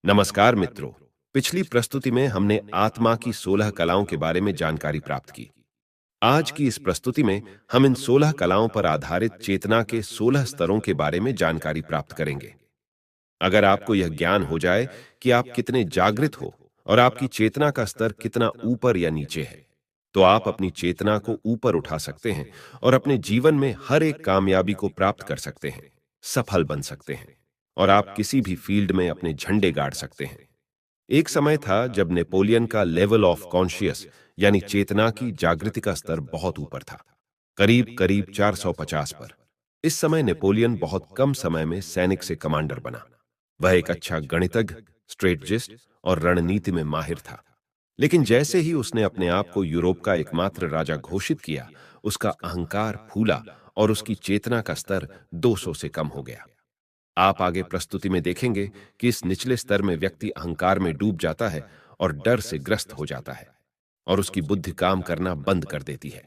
नमस्कार मित्रों। पिछली प्रस्तुति में हमने आत्मा की 16 कलाओं के बारे में जानकारी प्राप्त की। आज की इस प्रस्तुति में हम इन 16 कलाओं पर आधारित चेतना के 16 स्तरों के बारे में जानकारी प्राप्त करेंगे। अगर आपको यह ज्ञान हो जाए कि आप कितने जागृत हो और आपकी चेतना का स्तर कितना ऊपर या नीचे है, तो आप अपनी चेतना को ऊपर उठा सकते हैं और अपने जीवन में हर एक कामयाबी को प्राप्त कर सकते हैं, सफल बन सकते हैं और आप किसी भी फील्ड में अपने झंडे गाड़ सकते हैं। एक समय था जब नेपोलियन का लेवल ऑफ कॉन्शियस यानी चेतना की जागृति का स्तर बहुत ऊपर था, करीब करीब 450 पर। इस समय नेपोलियन बहुत कम समय में सैनिक से कमांडर बना। वह एक अच्छा गणितज्ञ, स्ट्रेटजिस्ट और रणनीति में माहिर था। लेकिन जैसे ही उसने अपने आप को यूरोप का एकमात्र राजा घोषित किया, उसका अहंकार फूला और उसकी चेतना का स्तर 200 से कम हो गया। आप आगे प्रस्तुति में देखेंगे कि इस निचले स्तर में व्यक्ति अहंकार में डूब जाता है और डर से ग्रस्त हो जाता है और उसकी बुद्धि काम करना बंद कर देती है।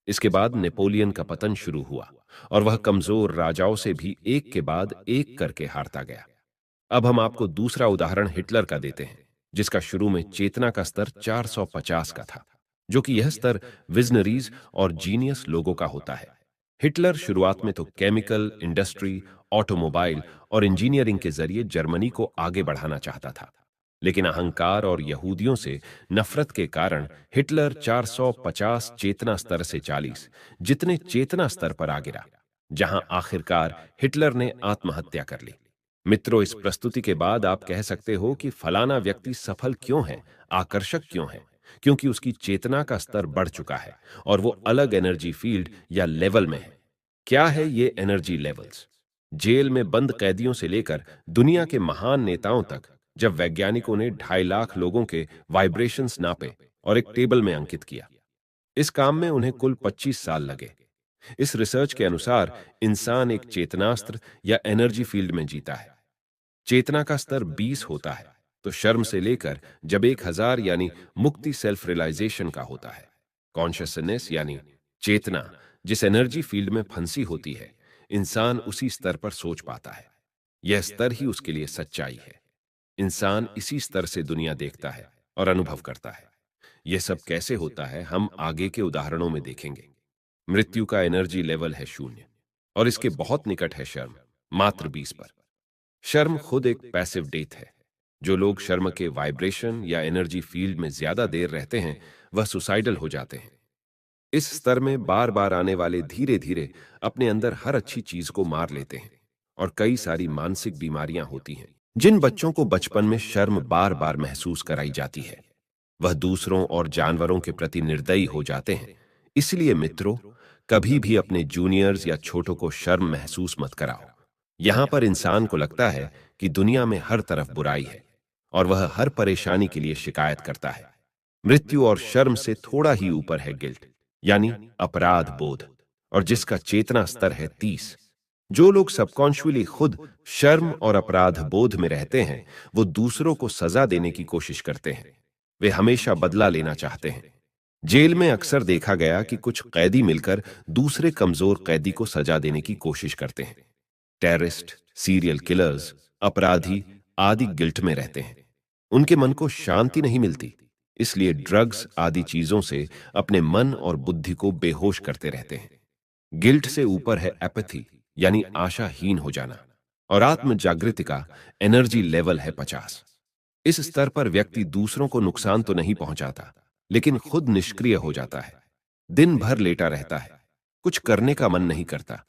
इसके बाद नेपोलियन का पतन शुरू हुआ और वह कमजोर राजाओं से भी एक के बाद एक करके हारता गया। अब हम आपको दूसरा उदाहरण हिटलर का देते हैं, जिसका शुरू में चेतना का स्तर 450 का था, जो कि यह स्तर विजनरीज और जीनियस लोगों का होता है। हिटलर शुरुआत में तो केमिकल इंडस्ट्री, ऑटोमोबाइल और इंजीनियरिंग के जरिए जर्मनी को आगे बढ़ाना चाहता था। लेकिन अहंकार और यहूदियों से नफरत के कारण हिटलर 450 चेतना स्तर से 40 जितने चेतना स्तर पर आ गिरा, जहां आखिरकार हिटलर ने आत्महत्या कर ली। मित्रों, इस प्रस्तुति के बाद आप कह सकते हो कि फलाना व्यक्ति सफल क्यों है, आकर्षक क्यों है, क्योंकि उसकी चेतना का स्तर बढ़ चुका है और वो अलग एनर्जी फील्ड या लेवल में है। क्या है ये एनर्जी लेवल्स? जेल में बंद कैदियों से लेकर दुनिया के महान नेताओं तक, जब वैज्ञानिकों ने 2.5 लाख लोगों के वाइब्रेशंस नापे और एक टेबल में अंकित किया, इस काम में उन्हें कुल 25 साल लगे। इस रिसर्च के अनुसार इंसान एक चेतनास्त्र या एनर्जी फील्ड में जीता है। चेतना का स्तर 20 होता है तो शर्म से लेकर जब 1000 यानी मुक्ति सेल्फ रियलाइजेशन का होता है। कॉन्शियसनेस यानी चेतना जिस एनर्जी फील्ड में फंसी होती है, इंसान उसी स्तर पर सोच पाता है। यह स्तर ही उसके लिए सच्चाई है। इंसान इसी स्तर से दुनिया देखता है और अनुभव करता है। यह सब कैसे होता है, हम आगे के उदाहरणों में देखेंगे। मृत्यु का एनर्जी लेवल है 0 और इसके बहुत निकट है शर्म, मात्र 20 पर। शर्म खुद एक पैसिव डेथ है। जो लोग शर्म के वाइब्रेशन या एनर्जी फील्ड में ज्यादा देर रहते हैं, वह सुसाइडल हो जाते हैं। इस स्तर में बार बार आने वाले धीरे धीरे अपने अंदर हर अच्छी चीज को मार लेते हैं और कई सारी मानसिक बीमारियां होती हैं। जिन बच्चों को बचपन में शर्म बार बार महसूस कराई जाती है, वह दूसरों और जानवरों के प्रति निर्दयी हो जाते हैं। इसलिए मित्रों, कभी भी अपने जूनियर्स या छोटों को शर्म महसूस मत कराओ। यहां पर इंसान को लगता है कि दुनिया में हर तरफ बुराई है और वह हर परेशानी के लिए शिकायत करता है। मृत्यु और शर्म से थोड़ा ही ऊपर है गिल्ट यानी अपराध बोध, और जिसका चेतना स्तर है 30। जो लोग सबकॉन्शियसली खुद शर्म और अपराध बोध में रहते हैं, वो दूसरों को सजा देने की कोशिश करते हैं। वे हमेशा बदला लेना चाहते हैं। जेल में अक्सर देखा गया कि कुछ कैदी मिलकर दूसरे कमजोर कैदी को सजा देने की कोशिश करते हैं। टेररिस्ट, सीरियल किलर्स, अपराधी आदि गिल्ट में रहते हैं। उनके मन को शांति नहीं मिलती, इसलिए ड्रग्स आदि चीजों से अपने मन और बुद्धि को बेहोश करते रहते हैं। गिल्ट से ऊपर है एपैथी यानी आशाहीन हो जाना, और आत्म जागृति का एनर्जी लेवल है 50। इस स्तर पर व्यक्ति दूसरों को नुकसान तो नहीं पहुंचाता, लेकिन खुद निष्क्रिय हो जाता है। दिन भर लेटा रहता है, कुछ करने का मन नहीं करता।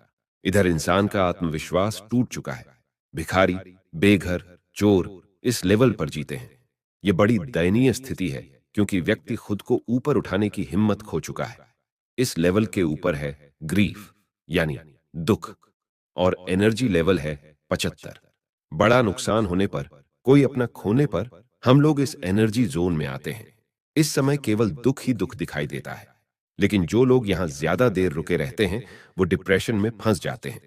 इधर इंसान का आत्मविश्वास टूट चुका है। भिखारी, बेघर, चोर इस लेवल पर जीते हैं। यह बड़ी दयनीय स्थिति है, क्योंकि व्यक्ति खुद को ऊपर उठाने की हिम्मत खो चुका है। इस लेवल के ऊपर है ग्रीफ यानी दुख, और एनर्जी लेवल है 75। बड़ा नुकसान होने पर, कोई अपना खोने पर, हम लोग इस एनर्जी जोन में आते हैं। इस समय केवल दुख ही दुख दिखाई देता है। लेकिन जो लोग यहां ज्यादा देर रुके रहते हैं, वो डिप्रेशन में फंस जाते हैं।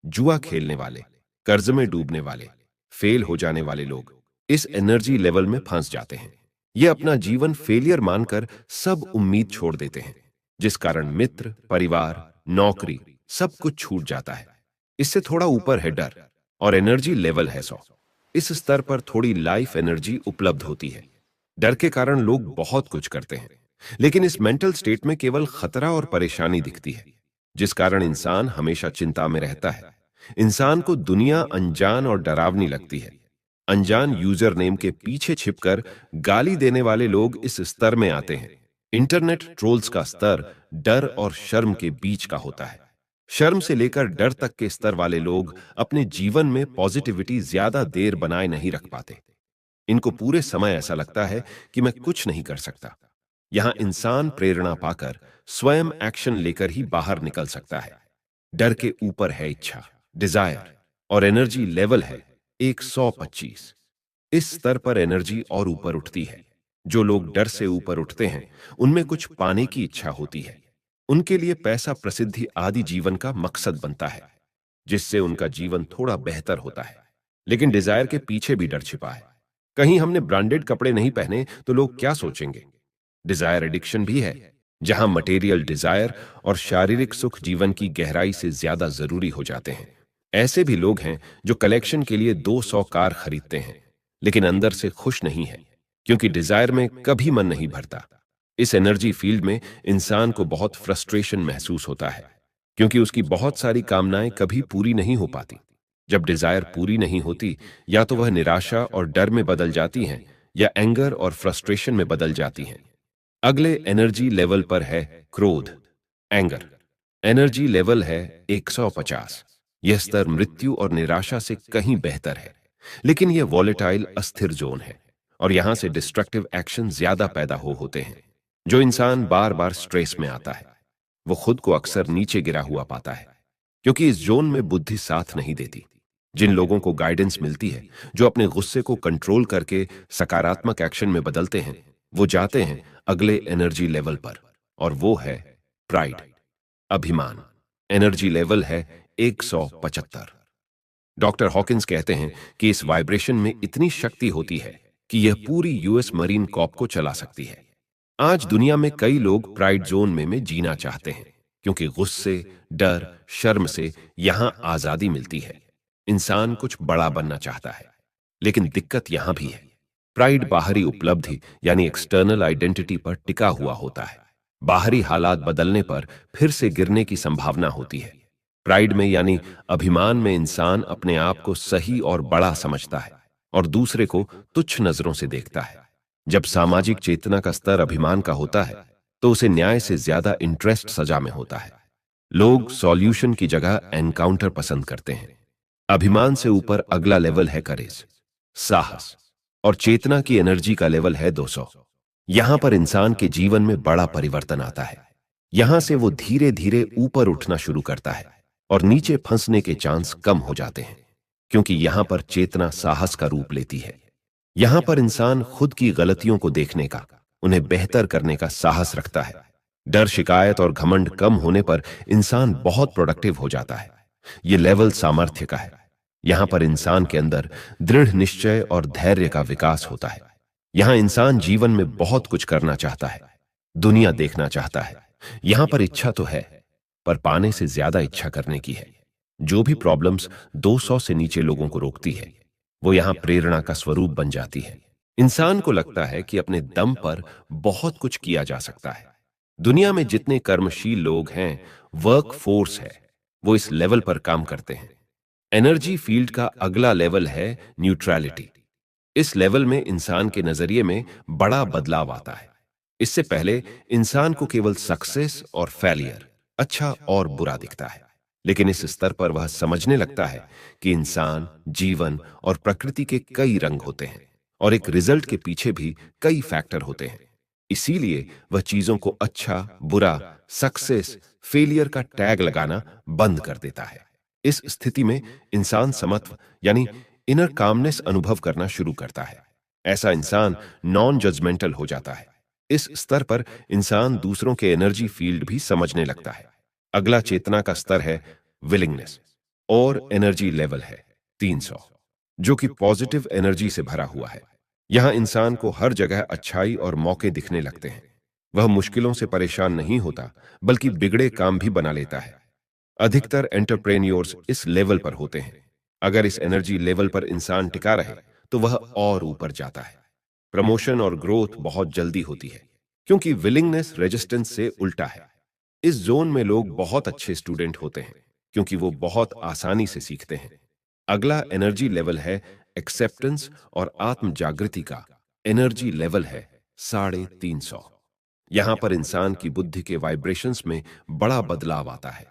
जुआ खेलने वाले, कर्ज में डूबने वाले, फेल हो जाने वाले लोग इस एनर्जी लेवल में फंस जाते हैं। ये अपना जीवन फेलियर मानकर सब उम्मीद छोड़ देते हैं, जिस कारण मित्र, परिवार, नौकरी सब कुछ छूट जाता है। इससे थोड़ा ऊपर है डर और एनर्जी लेवल है 100। इस स्तर पर थोड़ी लाइफ एनर्जी उपलब्ध होती है। डर के कारण लोग बहुत कुछ करते हैं, लेकिन इस मेंटल स्टेट में केवल खतरा और परेशानी दिखती है, जिस कारण इंसान हमेशा चिंता में रहता है। इंसान को दुनिया अनजान और डरावनी लगती है। अनजान यूजर नेम के पीछे छिपकर गाली देने वाले लोग इस स्तर में आते हैं। इंटरनेट ट्रोल्स का स्तर डर और शर्म के बीच का होता है। शर्म से लेकर डर तक के स्तर वाले लोग अपने जीवन में पॉजिटिविटी ज्यादा देर बनाए नहीं रख पाते। इनको पूरे समय ऐसा लगता है कि मैं कुछ नहीं कर सकता। यहां इंसान प्रेरणा पाकर स्वयं एक्शन लेकर ही बाहर निकल सकता है। डर के ऊपर है इच्छा, डिजायर, और एनर्जी लेवल है 125। इस स्तर पर एनर्जी और ऊपर उठती है। जो लोग डर से ऊपर उठते हैं, उनमें कुछ पाने की इच्छा होती है। उनके लिए पैसा, प्रसिद्धि आदि जीवन का मकसद बनता है, जिससे उनका जीवन थोड़ा बेहतर होता है। लेकिन डिजायर के पीछे भी डर छिपा है। कहीं हमने ब्रांडेड कपड़े नहीं पहने तो लोग क्या सोचेंगे। डिजायर एडिक्शन भी है, जहां मटेरियल डिजायर और शारीरिक सुख जीवन की गहराई से ज्यादा जरूरी हो जाते हैं। ऐसे भी लोग हैं जो कलेक्शन के लिए 200 कार खरीदते हैं, लेकिन अंदर से खुश नहीं है, क्योंकि डिजायर में कभी मन नहीं भरता। इस एनर्जी फील्ड में इंसान को बहुत फ्रस्ट्रेशन महसूस होता है, क्योंकि उसकी बहुत सारी कामनाएं कभी पूरी नहीं हो पाती। जब डिजायर पूरी नहीं होती, या तो वह निराशा और डर में बदल जाती हैं, या एंगर और फ्रस्ट्रेशन में बदल जाती हैं। अगले एनर्जी लेवल पर है क्रोध, एंगर। एनर्जी लेवल है 150। यह स्तर मृत्यु और निराशा से कहीं बेहतर है, लेकिन यह वॉलेटाइल, अस्थिर जोन है, और यहां से डिस्ट्रक्टिव एक्शन ज्यादा पैदा होते हैं। जो इंसान बार बार स्ट्रेस में आता है, वो खुद को अक्सर नीचे गिरा हुआ पाता है, क्योंकि इस जोन में बुद्धि साथ नहीं देती। जिन लोगों को गाइडेंस मिलती है, जो अपने गुस्से को कंट्रोल करके सकारात्मक एक्शन में बदलते हैं, वो जाते हैं अगले एनर्जी लेवल पर, और वो है प्राइड, अभिमान। एनर्जी लेवल है 175। डॉक्टर हॉकिंस कहते हैं कि इस वाइब्रेशन में इतनी शक्ति होती है कि यह पूरी यूएस मरीन कॉर्प को चला सकती है। आज दुनिया में कई लोग प्राइड जोन में जीना चाहते हैं, क्योंकि गुस्से, डर, शर्म से यहां आजादी मिलती है। इंसान कुछ बड़ा बनना चाहता है, लेकिन दिक्कत यहां भी है। प्राइड बाहरी उपलब्धि यानी एक्सटर्नल आइडेंटिटी पर टिका हुआ होता है। बाहरी हालात बदलने पर फिर से गिरने की संभावना होती है। प्राइड में यानी अभिमान में इंसान अपने आप को सही और बड़ा समझता है, और दूसरे को तुच्छ नजरों से देखता है। जब सामाजिक चेतना का स्तर अभिमान का होता है, तो उसे न्याय से ज्यादा इंटरेस्ट सजा में होता है। लोग सॉल्यूशन की जगह एनकाउंटर पसंद करते हैं। अभिमान से ऊपर अगला लेवल है करेज, साहस, और चेतना की एनर्जी का लेवल है 200। यहां पर इंसान के जीवन में बड़ा परिवर्तन आता है। यहां से वो धीरे धीरे ऊपर उठना शुरू करता है, और नीचे फंसने के चांस कम हो जाते हैं, क्योंकि यहां पर चेतना साहस का रूप लेती है। यहां पर इंसान खुद की गलतियों को देखने का, उन्हें बेहतर करने का साहस रखता है। डर, शिकायत और घमंड कम होने पर इंसान बहुत प्रोडक्टिव हो जाता है। यह लेवल सामर्थ्य का है। यहां पर इंसान के अंदर दृढ़ निश्चय और धैर्य का विकास होता है। यहां इंसान जीवन में बहुत कुछ करना चाहता है, दुनिया देखना चाहता है। यहां पर इच्छा तो है, पर पाने से ज्यादा इच्छा करने की है। जो भी प्रॉब्लम्स 200 से नीचे लोगों को रोकती है, वो यहां प्रेरणा का स्वरूप बन जाती है। इंसान को लगता है कि अपने दम पर बहुत कुछ किया जा सकता है। दुनिया में जितने कर्मशील लोग हैं, वर्क फोर्स है, वो इस लेवल पर काम करते हैं। एनर्जी फील्ड का अगला लेवल है न्यूट्रलिटी। इस लेवल में इंसान के नजरिए में बड़ा बदलाव आता है। इससे पहले इंसान को केवल सक्सेस और फेलियर, अच्छा और बुरा दिखता है, लेकिन इस स्तर पर वह समझने लगता है कि इंसान, जीवन और प्रकृति के कई रंग होते हैं, और एक रिजल्ट के पीछे भी कई फैक्टर होते हैं। इसीलिए वह चीजों को अच्छा, बुरा, सक्सेस, फेलियर का टैग लगाना बंद कर देता है। इस स्थिति में इंसान समत्व यानी इनर कामनेस अनुभव करना शुरू करता है। ऐसा इंसान नॉन जजमेंटल हो जाता है। इस स्तर पर इंसान दूसरों के एनर्जी फील्ड भी समझने लगता है। अगला चेतना का स्तर है विलिंगनेस, और एनर्जी लेवल है 300, जो कि पॉजिटिव एनर्जी से भरा हुआ है। यहां इंसान को हर जगह अच्छाई और मौके दिखने लगते हैं। वह मुश्किलों से परेशान नहीं होता, बल्कि बिगड़े काम भी बना लेता है। अधिकतर एंटरप्रेन्योर्स इस लेवल पर होते हैं। अगर इस एनर्जी लेवल पर इंसान टिका रहे तो वह और ऊपर जाता है। प्रमोशन और ग्रोथ बहुत जल्दी होती है, क्योंकि विलिंगनेस रेजिस्टेंस से उल्टा है। इस जोन में लोग बहुत अच्छे स्टूडेंट होते हैं, क्योंकि वो बहुत आसानी से सीखते हैं। अगला एनर्जी लेवल है एक्सेप्टेंस और आत्म जागृति का। एनर्जी लेवल है 350। यहां पर इंसान की बुद्धि के वाइब्रेशंस में बड़ा बदलाव आता है।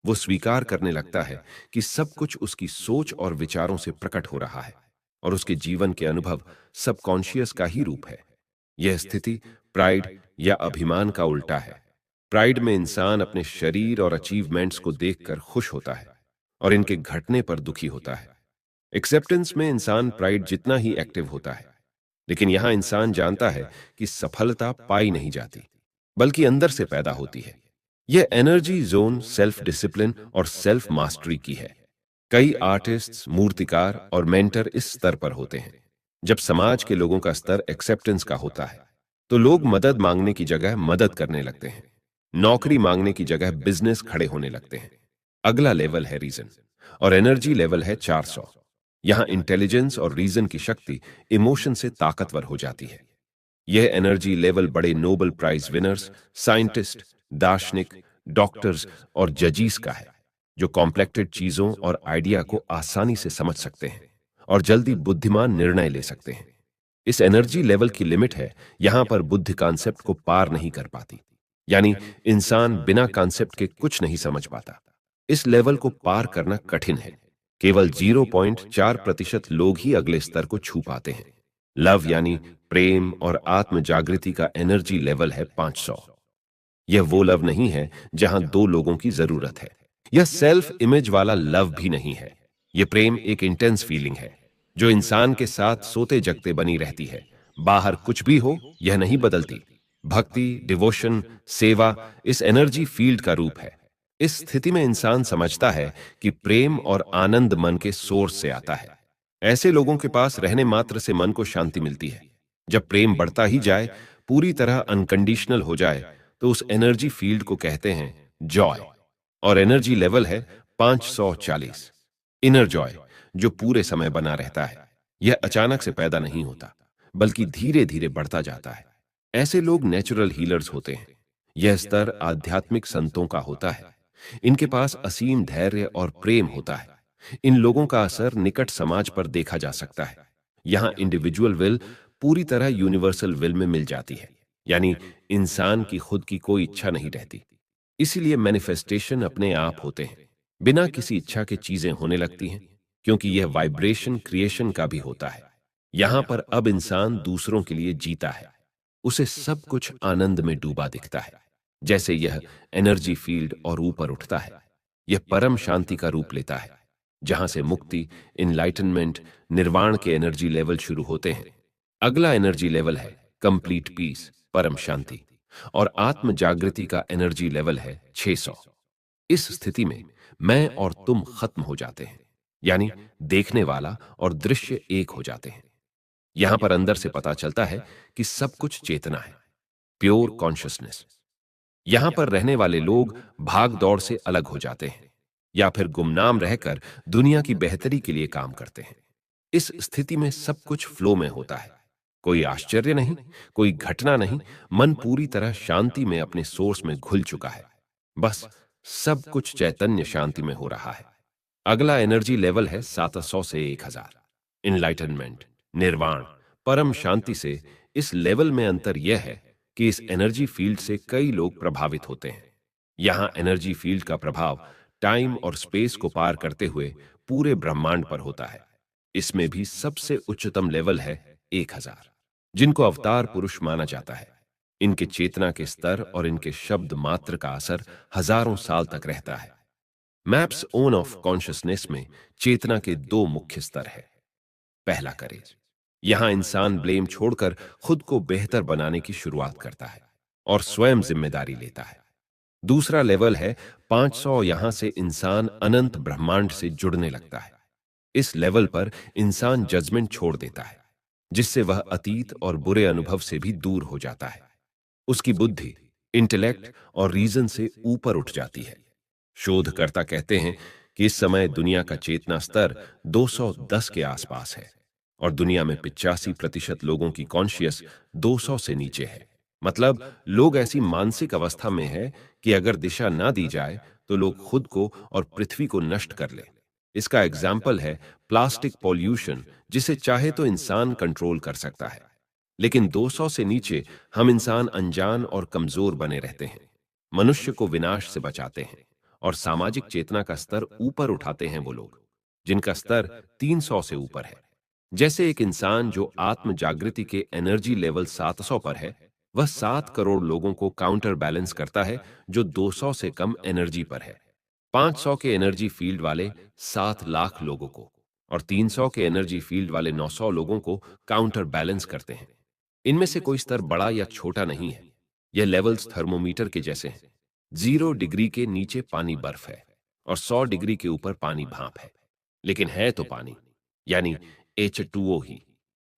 वो स्वीकार करने लगता है कि सब कुछ उसकी सोच और विचारों से प्रकट हो रहा है, और उसके जीवन के अनुभव सबकॉन्शियस का ही रूप है। यह स्थिति प्राइड या अभिमान का उल्टा है। प्राइड में इंसान अपने शरीर और अचीवमेंट्स को देखकर खुश होता है और इनके घटने पर दुखी होता है। एक्सेप्टेंस में इंसान प्राइड जितना ही एक्टिव होता है, लेकिन यहां इंसान जानता है कि सफलता पाई नहीं जाती, बल्कि अंदर से पैदा होती है। यह एनर्जी जोन सेल्फ डिसिप्लिन और सेल्फ मास्टरी की है। कई आर्टिस्ट्स, मूर्तिकार और मेंटर इस स्तर पर होते हैं। जब समाज के लोगों का स्तर एक्सेप्टेंस का होता है, तो लोग मदद मांगने की जगह मदद करने लगते हैं, नौकरी मांगने की जगह बिजनेस खड़े होने लगते हैं। अगला लेवल है रीजन, और एनर्जी लेवल है 400। यहां इंटेलिजेंस और रीजन की शक्ति इमोशन से ताकतवर हो जाती है। यह एनर्जी लेवल बड़े नोबेल प्राइज विनर्स, साइंटिस्ट, दार्शनिक, डॉक्टर्स और जजीज का है, जो कॉम्प्लेक्टेड चीजों और आइडिया को आसानी से समझ सकते हैं और जल्दी बुद्धिमान निर्णय ले सकते हैं। इस एनर्जी लेवल की लिमिट है, यहां पर बुद्धि कॉन्सेप्ट को पार नहीं कर पाती, यानी इंसान बिना कॉन्सेप्ट के कुछ नहीं समझ पाता। इस लेवल को पार करना कठिन है। केवल 0.4% लोग ही अगले स्तर को छू पाते हैं। लव यानी प्रेम और आत्म जागृति का एनर्जी लेवल है 500। यह वो लव नहीं है जहां दो लोगों की जरूरत है। यह सेल्फ इमेज वाला लव भी नहीं है। यह प्रेम एक इंटेंस फीलिंग है, जो इंसान के साथ सोते जगते बनी रहती है। बाहर कुछ भी हो, यह नहीं बदलती। भक्ति, डिवोशन, सेवा इस एनर्जी फील्ड का रूप है। इस स्थिति में इंसान समझता है कि प्रेम और आनंद मन के सोर्स से आता है। ऐसे लोगों के पास रहने मात्र से मन को शांति मिलती है। जब प्रेम बढ़ता ही जाए, पूरी तरह अनकंडीशनल हो जाए, तो उस एनर्जी फील्ड को कहते हैं जॉय, और एनर्जी लेवल है 540। इनर जॉय, जो पूरे समय बना रहता है। यह अचानक से पैदा नहीं होता, बल्कि धीरे धीरे बढ़ता जाता है। ऐसे लोग नेचुरल हीलर्स होते हैं। यह स्तर आध्यात्मिक संतों का होता है। इनके पास असीम धैर्य और प्रेम होता है। इन लोगों का असर निकट समाज पर देखा जा सकता है। यहां इंडिविजुअल विल पूरी तरह यूनिवर्सल विल में मिल जाती है, यानी इंसान की खुद की कोई इच्छा नहीं रहती। इसीलिए मैनिफेस्टेशन अपने आप होते हैं। बिना किसी इच्छा के चीजें होने लगती हैं, क्योंकि यह वाइब्रेशन क्रिएशन का भी होता है। यहां पर अब इंसान दूसरों के लिए जीता है। उसे सब कुछ आनंद में डूबा दिखता है। जैसे यह एनर्जी फील्ड और ऊपर उठता है, यह परम शांति का रूप लेता है, जहां से मुक्ति, इनलाइटनमेंट, निर्वाण के एनर्जी लेवल शुरू होते हैं। अगला एनर्जी लेवल है कंप्लीट पीस, परम शांति, और आत्म जागृति का एनर्जी लेवल है 600। इस स्थिति में मैं और तुम खत्म हो जाते हैं, यानी देखने वाला और दृश्य एक हो जाते हैं। यहां पर अंदर से पता चलता है कि सब कुछ चेतना है, प्योर कॉन्शियसनेस। यहां पर रहने वाले लोग भाग दौड़ से अलग हो जाते हैं, या फिर गुमनाम रहकर दुनिया की बेहतरी के लिए काम करते हैं। इस स्थिति में सब कुछ फ्लो में होता है। कोई आश्चर्य नहीं, कोई घटना नहीं। मन पूरी तरह शांति में अपने सोर्स में घुल चुका है। बस सब कुछ चैतन्य शांति में हो रहा है। अगला एनर्जी लेवल है 700 से 1000। इनलाइटनमेंट, निर्वाण, परम शांति से इस लेवल में अंतर यह है कि इस एनर्जी फील्ड से कई लोग प्रभावित होते हैं। यहां एनर्जी फील्ड का प्रभाव टाइम और स्पेस को पार करते हुए पूरे ब्रह्मांड पर होता है। इसमें भी सबसे उच्चतम लेवल है 1000, जिनको अवतार पुरुष माना जाता है। इनके चेतना के स्तर और इनके शब्द मात्र का असर हजारों साल तक रहता है। मैप्स ओन ऑफ कॉन्शियसनेस में चेतना के दो मुख्य स्तर है। पहला करेज, यहां इंसान ब्लेम छोड़कर खुद को बेहतर बनाने की शुरुआत करता है और स्वयं जिम्मेदारी लेता है। दूसरा लेवल है 500। यहां से इंसान अनंत ब्रह्मांड से जुड़ने लगता है। इस लेवल पर इंसान जजमेंट छोड़ देता है, जिससे वह अतीत और बुरे अनुभव से भी दूर हो जाता है। उसकी बुद्धि, इंटेलेक्ट और रीजन से ऊपर उठ जाती है। शोधकर्ता कहते हैं कि इस समय दुनिया का चेतना स्तर 210 के आसपास है और दुनिया में 85% लोगों की कॉन्शियस 200 से नीचे है। मतलब लोग ऐसी मानसिक अवस्था में है कि अगर दिशा ना दी जाए तो लोग खुद को और पृथ्वी को नष्ट कर ले। इसका एग्जाम्पल है प्लास्टिक पॉल्यूशन, जिसे चाहे तो इंसान कंट्रोल कर सकता है, लेकिन 200 से नीचे हम इंसान अनजान और कमजोर बने रहते हैं। मनुष्य को विनाश से बचाते हैं और सामाजिक चेतना का स्तर ऊपर उठाते हैं वो लोग जिनका स्तर 300 से ऊपर है। जैसे एक इंसान जो आत्म जागृति के एनर्जी लेवल 700 पर है, वह 7 करोड़ लोगों को काउंटर बैलेंस करता है जो 200 से कम एनर्जी पर है। 500 के एनर्जी फील्ड वाले 7 लाख लोगों को और 300 के एनर्जी फील्ड वाले 900 लोगों को काउंटर बैलेंस करते हैं। इनमें से कोई स्तर बड़ा या छोटा नहीं है। यह लेवल्स थर्मोमीटर के जैसे हैं। 0 डिग्री के नीचे पानी बर्फ है और 100 डिग्री के ऊपर पानी भाप है, लेकिन है तो पानी, यानी H2O ही।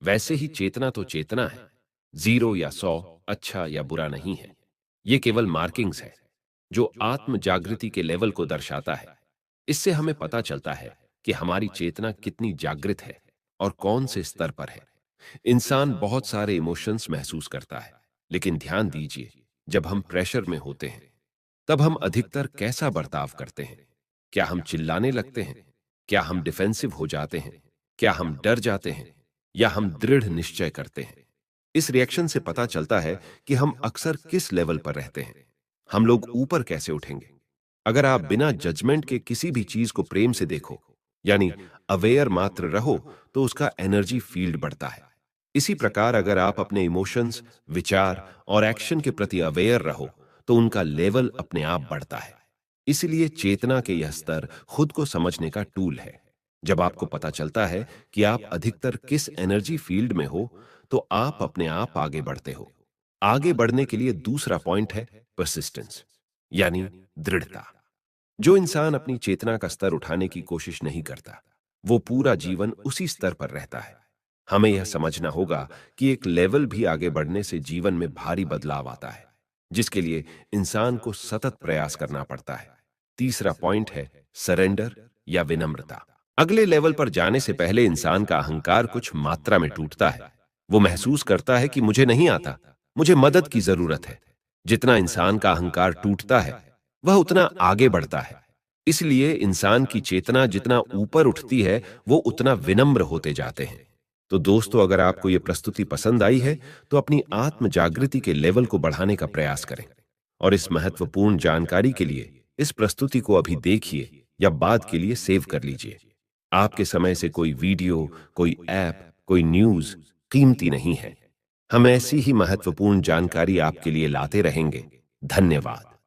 वैसे ही चेतना तो चेतना है। 0 या 100 अच्छा या बुरा नहीं है। ये केवल मार्किंग्स है जो आत्म जागृति के लेवल को दर्शाता है। इससे हमें पता चलता है कि हमारी चेतना कितनी जागृत है और कौन से स्तर पर है। इंसान बहुत सारे इमोशंस महसूस करता है, लेकिन ध्यान दीजिए, जब हम प्रेशर में होते हैं तब हम अधिकतर कैसा बर्ताव करते हैं? क्या हम चिल्लाने लगते हैं? क्या हम डिफेंसिव हो जाते हैं? क्या हम डर जाते हैं या हम दृढ़ निश्चय करते हैं? इस रिएक्शन से पता चलता है कि हम अक्सर किस लेवल पर रहते हैं। हम लोग ऊपर कैसे उठेंगे? अगर आप बिना जजमेंट के किसी भी चीज को प्रेम से देखो, यानी अवेयर मात्र रहो, तो उसका एनर्जी फील्ड बढ़ता है। इसी प्रकार अगर आप अपने इमोशंस, विचार और एक्शन के प्रति अवेयर रहो, तो उनका लेवल अपने आप बढ़ता है। इसलिए चेतना के यह स्तर खुद को समझने का टूल है। जब आपको पता चलता है कि आप अधिकतर किस एनर्जी फील्ड में हो, तो आप अपने आप आगे बढ़ते हो। आगे बढ़ने के लिए दूसरा पॉइंट है परसिस्टेंस, यानी दृढ़ता। जो इंसान अपनी चेतना का स्तर उठाने की कोशिश नहीं करता, वो पूरा जीवन उसी स्तर पर रहता है। हमें यह समझना होगा कि एक लेवल भी आगे बढ़ने से जीवन में भारी बदलाव आता है, जिसके लिए इंसान को सतत प्रयास करना पड़ता है। तीसरा पॉइंट है सरेंडर या विनम्रता। अगले लेवल पर जाने से पहले इंसान का अहंकार कुछ मात्रा में टूटता है। वो महसूस करता है कि मुझे नहीं आता, मुझे मदद की जरूरत है। जितना इंसान का अहंकार टूटता है, वह उतना आगे बढ़ता है। इसलिए इंसान की चेतना जितना ऊपर उठती है, वो उतना विनम्र होते जाते हैं। तो दोस्तों, अगर आपको यह प्रस्तुति पसंद आई है, तो अपनी आत्म जागृति के लेवल को बढ़ाने का प्रयास करें और इस महत्वपूर्ण जानकारी के लिए इस प्रस्तुति को अभी देखिए या बाद के लिए सेव कर लीजिए। आपके समय से कोई वीडियो, कोई ऐप, कोई न्यूज कीमती नहीं है। हम ऐसी ही महत्वपूर्ण जानकारी आपके लिए लाते रहेंगे। धन्यवाद।